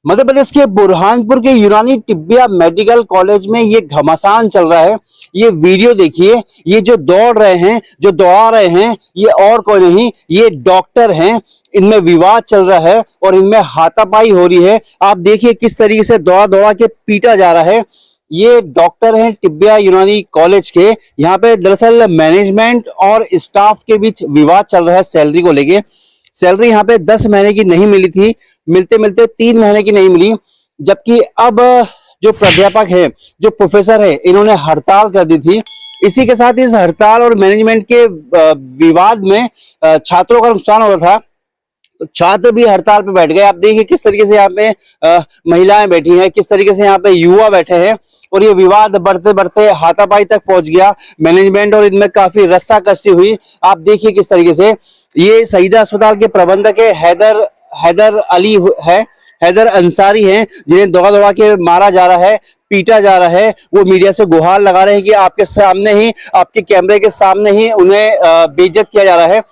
मध्य प्रदेश के बुरहानपुर के यूनानी तिब्बिया मेडिकल कॉलेज में ये घमासान चल रहा है। ये वीडियो देखिए, ये जो दौड़ रहे हैं, जो दौड़ा रहे हैं, ये और कोई नहीं, ये डॉक्टर हैं। इनमें विवाद चल रहा है और इनमें हाथापाई हो रही है। आप देखिए किस तरीके से दौड़ा दौड़ा के पीटा जा रहा है। ये डॉक्टर हैं तिब्बिया यूनानी कॉलेज के। यहाँ पे दरअसल मैनेजमेंट और स्टाफ के बीच विवाद चल रहा है सैलरी को लेके। सैलरी यहाँ पे 10 महीने की नहीं मिली थी, मिलते मिलते 3 महीने की नहीं मिली, जबकि अब जो प्राध्यापक है, जो प्रोफेसर है, इन्होंने हड़ताल कर दी थी। इसी के साथ इस हड़ताल और मैनेजमेंट के विवाद में छात्रों का नुकसान हो रहा था, तो छात्र भी हड़ताल पे बैठ गए। आप देखिए किस तरीके से यहाँ पे महिलाएं बैठी हैं, किस तरीके से यहाँ पे युवा बैठे हैं, और ये विवाद बढ़ते बढ़ते हाथापाई तक पहुंच गया। मैनेजमेंट और इनमें काफी रस्साकसी हुई। आप देखिए किस तरीके से ये शहीदा अस्पताल के प्रबंधक है, हैदर अली है, हैदर अंसारी हैं, जिन्हें दौड़ा दौड़ा के मारा जा रहा है, पीटा जा रहा है। वो मीडिया से गुहार लगा रहे हैं कि आपके सामने ही, आपके कैमरे के सामने ही उन्हें बेइज्जत किया जा रहा है।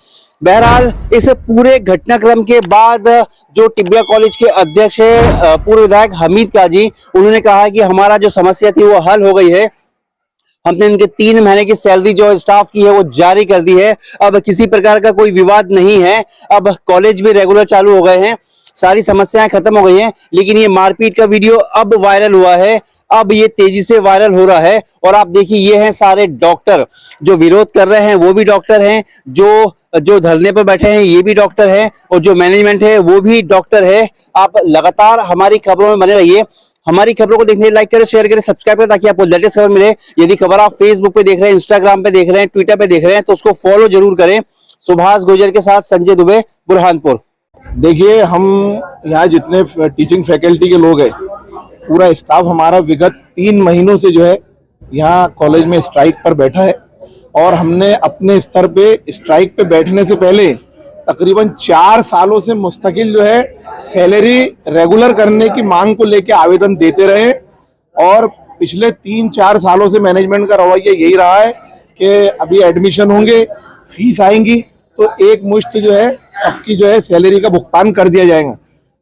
बहरहाल इस पूरे घटनाक्रम के बाद जो तिब्बिया कॉलेज के अध्यक्ष है, पूर्व विधायक हमीद काजी, उन्होंने कहा कि हमारा जो समस्या थी वो हल हो गई है। हमने इनके 3 महीने की सैलरी जो स्टाफ की है वो जारी कर दी है। अब किसी प्रकार का कोई विवाद नहीं है। अब कॉलेज भी रेगुलर चालू हो गए हैं, सारी समस्याएं खत्म हो गई हैं। लेकिन ये मारपीट का वीडियो अब वायरल हुआ है, अब ये तेजी से वायरल हो रहा है। और आप देखिए ये हैं सारे डॉक्टर, जो विरोध कर रहे हैं वो भी डॉक्टर हैं, जो धरने पर बैठे हैं ये भी डॉक्टर हैं, और जो मैनेजमेंट है वो भी डॉक्टर है। आप लगातार हमारी खबरों में बने रहिए। हमारी खबरों को देखने लाइक करें, शेयर करें, सब्सक्राइब करें, ताकि आपको लेटेस्ट खबर मिले। यदि खबर आप फेसबुक पे देख रहे हैं, इंस्टाग्राम पे देख रहे हैं, ट्विटर पे देख रहे हैं, तो उसको फॉलो जरूर करें। सुभाष गुर्जर के साथ संजय दुबे, बुरहानपुर। देखिए, हम यहाँ जितने टीचिंग फैकल्टी के लोग हैं, पूरा स्टाफ हमारा विगत 3 महीनों से जो है यहाँ कॉलेज में स्ट्राइक पर बैठा है। और हमने अपने स्तर पे स्ट्राइक पे बैठने से पहले तकरीबन 4 सालों से मुस्तकिल जो है सैलरी रेगुलर करने की मांग को लेके आवेदन देते रहे। और पिछले 3-4 सालों से मैनेजमेंट का रवैया यही रहा है कि अभी एडमिशन होंगे, फीस आएंगी तो एक मुश्त जो है सबकी जो है सैलरी का भुगतान कर दिया जाएगा।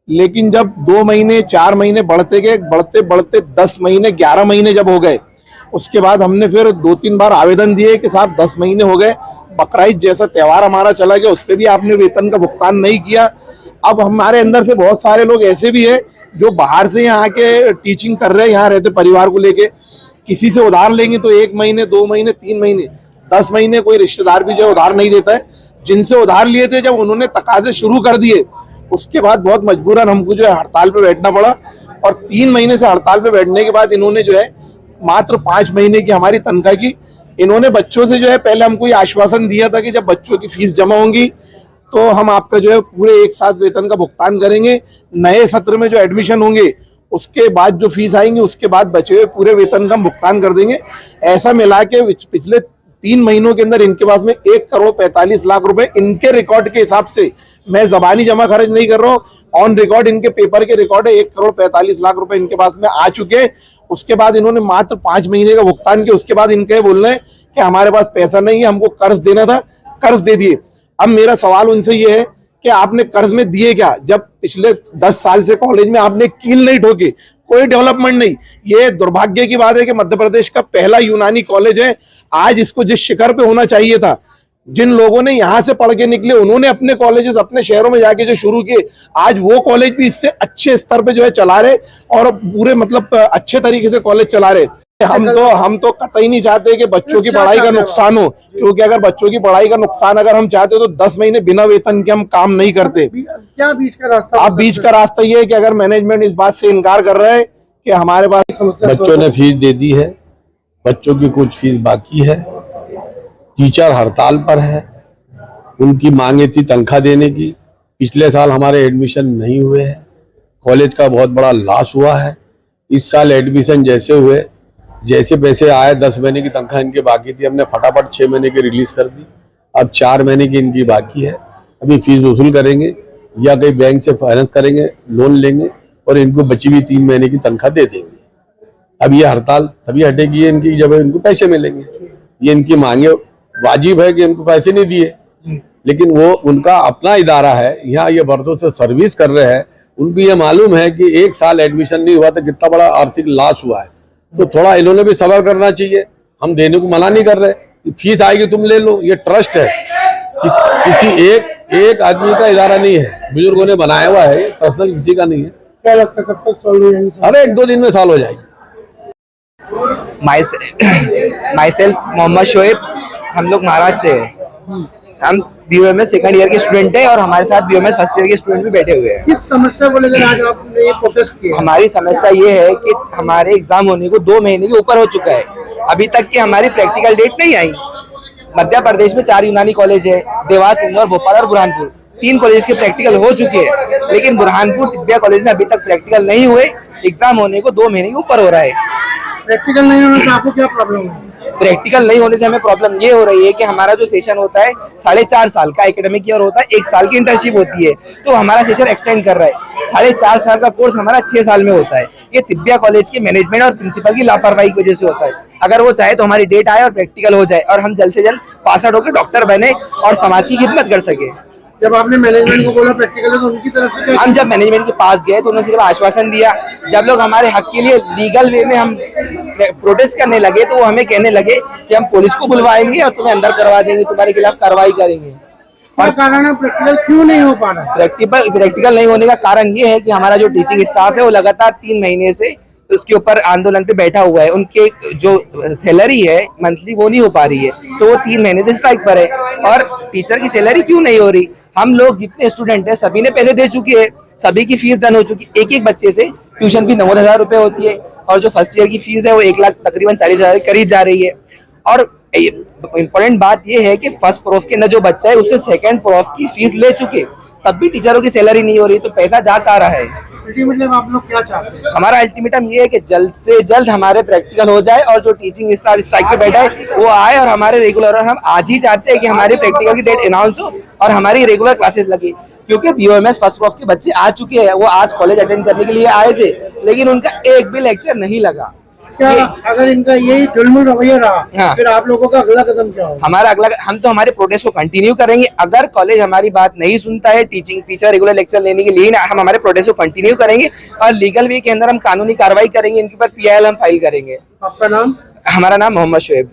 लेकिन जब 2 महीने 4 महीने बढ़ते गए, बढ़ते बढ़ते 10 महीने 11 महीने जब हो गए, उसके बाद हमने फिर 2-3 बार आवेदन दिए कि साहब 10 महीने हो गए, बकरीद जैसा त्यौहार हमारा चला गया, उस पर भी आपने वेतन का भुगतान नहीं किया। अब हमारे अंदर से बहुत सारे लोग ऐसे भी है जो बाहर से यहाँ के टीचिंग कर रहे हैं, यहाँ रहते परिवार को लेके, किसी से उधार लेंगे तो 1 महीने 2 महीने 3 महीने 10 महीने कोई रिश्तेदार भी जो उधार नहीं देता है। जिनसे उधार लिए थे, जब उन्होंने तकाजे शुरू कर दिए, उसके बाद बहुत मजबूरन हमको जो है हड़ताल पे बैठना पड़ा। और 3 महीने से हड़ताल पे बैठने के बाद इन्होंने जो है मात्र 5 महीने की हमारी तनख्वाह की। इन्होंने बच्चों से जो है पहले हमको ये आश्वासन दिया था कि जब बच्चों की फीस जमा होंगी तो हम आपका जो है पूरे एक साथ वेतन का भुगतान करेंगे। नए सत्र में जो एडमिशन होंगे उसके बाद जो फीस आएंगी उसके बाद बचे हुए पूरे वेतन का भुगतान कर देंगे। ऐसा मिला के पिछले 3 महीनों के अंदर इनके पास में 1,45,00,000 रुपए इनके रिकॉर्ड के हिसाब से, मैं जबानी जमा खर्च नहीं कर रहा हूँ, ऑन रिकॉर्ड इनके पेपर के रिकॉर्ड है, 1,45,00,000 रुपए इनके पास में आ चुके। उसके बाद इन्होंने मात्र 5 महीने का भुगतान किया। उसके बाद इनके बोल रहे हैं कि हमारे पास पैसा नहीं है, हमको कर्ज देना था, कर्ज दे दिए। अब मेरा सवाल उनसे ये है कि आपने कर्ज में दिए क्या, जब पिछले 10 साल से कॉलेज में आपने कील नहीं ठोकी, कोई डेवलपमेंट नहीं। ये दुर्भाग्य की बात है कि मध्य प्रदेश का पहला यूनानी कॉलेज है, आज इसको जिस शिखर पे होना चाहिए था, जिन लोगों ने यहाँ से पढ़ के निकले उन्होंने अपने कॉलेजेस अपने शहरों में जाके जो शुरू किए, आज वो कॉलेज भी इससे अच्छे स्तर पे जो है चला रहे और पूरे मतलब अच्छे तरीके से कॉलेज चला रहे। हम तो कतई नहीं चाहते कि बच्चों की पढ़ाई का नुकसान हो, क्योंकि अगर बच्चों की पढ़ाई का नुकसान अगर हम चाहते तो 10 महीने बिना वेतन के हम काम नहीं करते। क्या बीच का रास्ता? अब बीच का रास्ता ये है कि अगर मैनेजमेंट इस बात से इनकार कर रहा है कि हमारे पास बच्चों ने फीस दे दी है, बच्चों की कुछ फीस बाकी है, टीचर हड़ताल पर है, उनकी मांगे थी तनख्वाह देने की। पिछले साल हमारे एडमिशन नहीं हुए हैं, कॉलेज का बहुत बड़ा लॉस हुआ है। इस साल एडमिशन जैसे हुए, जैसे पैसे आए, 10 महीने की तनख्वाह इनके बाकी थी, हमने फटाफट 6 महीने की रिलीज कर दी। अब 4 महीने की इनकी बाकी है। अभी फीस वसूल करेंगे या कहीं बैंक से फाइनेंस करेंगे, लोन लेंगे और इनको बची हुई 3 महीने की तनख्वाह दे देंगे। अब ये हड़ताल तभी हटेगी इनकी जब इनको पैसे मिलेंगे। ये इनकी मांगे वाजिब है कि इनको पैसे नहीं दिए, लेकिन वो उनका अपना इदारा है, यहाँ ये बरसों से सर्विस कर रहे हैं, उनको ये मालूम है कि एक साल एडमिशन नहीं हुआ तो कितना बड़ा आर्थिक लॉस हुआ है, तो थोड़ा इन्होंने भी सब्र करना चाहिए। हम देने को मना नहीं कर रहे, फीस आएगी तुम ले लो, ये ट्रस्ट है, किसी एक आदमी का इदारा नहीं है, बुजुर्गों ने बनाया हुआ है, पर्सनल किसी का नहीं है। क्या लगता है कब तक सॉल्व हो जाएंगे? अरे 1-2 दिन में सॉल्व हो जाएगी। माई सेल्फ मोहम्मद शोएब, हम लोग महाराष्ट्र से हैं। हम BOMS सेकंड ईयर के स्टूडेंट हैं और हमारे साथ BOMS फर्स्ट ईयर के स्टूडेंट भी बैठे हुए हैं। किस समस्या को लेकर आज आपने ये प्रोटेस्ट किया? हमारी समस्या ये है कि हमारे एग्जाम होने को 2 महीने के ऊपर हो चुका है, अभी तक की हमारी प्रैक्टिकल डेट नहीं आई। मध्य प्रदेश में 4 यूनानी कॉलेज है, देवास, इंदौर, भोपाल और बुरहानपुर। 3 कॉलेज के प्रैक्टिकल हो चुके हैं, लेकिन बुरहानपुर तिब्बिया कॉलेज में अभी तक प्रैक्टिकल नहीं हुए। एग्जाम होने को 2 महीने के ऊपर हो रहा है। प्रैक्टिकल नहीं होने से आपको क्या प्रॉब्लम है? प्रैक्टिकल नहीं होने से हमें प्रॉब्लम ये हो रही है कि हमारा जो सेशन होता है 4.5 साल का एकेडमिक ईयर होता है, 1 साल की इंटर्नशिप होती है, तो हमारा सेशन एक्सटेंड कर रहा है। 4.5 साल का कोर्स हमारा 6 साल में होता है। ये तिब्बिया कॉलेज के मैनेजमेंट और प्रिंसिपल की लापरवाही की वजह से होता है। अगर वो चाहे तो हमारी डेट आए और प्रैक्टिकल हो जाए और हम जल्द से जल्द पास आउट होकर डॉक्टर बने और समाज की खिदमत कर सके। जब आपने मैनेजमेंट को बोला प्रैक्टिकल है तो उनकी तरफ से क्या? हम जब मैनेजमेंट के पास गए तो उन्होंने सिर्फ आश्वासन दिया। जब लोग हमारे हक के लिए लीगल वे में हम प्रोटेस्ट करने लगे तो वो हमें कहने लगे कि हम पुलिस को बुलवाएंगे और तुम्हें अंदर करवा देंगे, तुम्हारे खिलाफ कार्रवाई करेंगे। क्या कारण है प्रैक्टिकल क्यों नहीं हो पा रहा? प्रैक्टिकल नहीं होने का कारण ये है कि हमारा जो टीचिंग स्टाफ है वो लगातार 3 महीने से उसके ऊपर आंदोलन पे बैठा हुआ है। उनके जो सैलरी है मंथली वो नहीं हो पा रही है, तो वो 3 महीने से स्ट्राइक पर है। और टीचर की सैलरी क्यों नहीं हो रही? हम लोग जितने स्टूडेंट हैं सभी ने पैसे दे चुके हैं, सभी की फीस डन हो चुकी है। एक बच्चे से ट्यूशन फी 90,000 रुपए होती है और जो फर्स्ट ईयर की फीस है वो 1 लाख तकरीबन 40,000 के करीब जा रही है। और इम्पोर्टेंट बात ये है कि फर्स्ट प्रोफ के अंदर जो बच्चा है उससे सेकंड प्रोफ की फीस ले चुके, तब भी टीचरों की सैलरी नहीं हो रही, तो पैसा जा कहाँ रहा है? अल्टीमेटली आप लोग क्या चाहते हैं? हमारा अल्टीमेटम ये है कि जल्द से जल्द हमारे प्रैक्टिकल हो जाए और जो टीचिंग स्टाफ स्ट्राइक पे बैठा है वो आए और हमारे रेगुलर, और हम आज ही चाहते हैं कि हमारी प्रैक्टिकल की डेट अनाउंस हो और हमारी रेगुलर क्लासेस लगे। क्योंकि BOMS फर्स्ट प्रोफ के बच्चे आ चुके हैं, वो आज कॉलेज अटेंड करने के लिए आए थे, लेकिन उनका एक भी लेक्चर नहीं लगा। क्या अगर इनका यही ढुलमुल रवैया रहा हाँ। फिर आप लोगों का अगला कदम क्या होगा? हमारा अगला, हम तो हमारे प्रोटेस्ट को कंटिन्यू करेंगे। अगर कॉलेज हमारी बात नहीं सुनता है टीचर रेगुलर लेक्चर लेने के लिए, हम हमारे प्रोटेस्ट को कंटिन्यू करेंगे और लीगल वे के अंदर हम कानूनी कार्रवाई करेंगे, इनके ऊपर PIL हम फाइल करेंगे। आपका नाम? हमारा नाम मोहम्मद शोएब।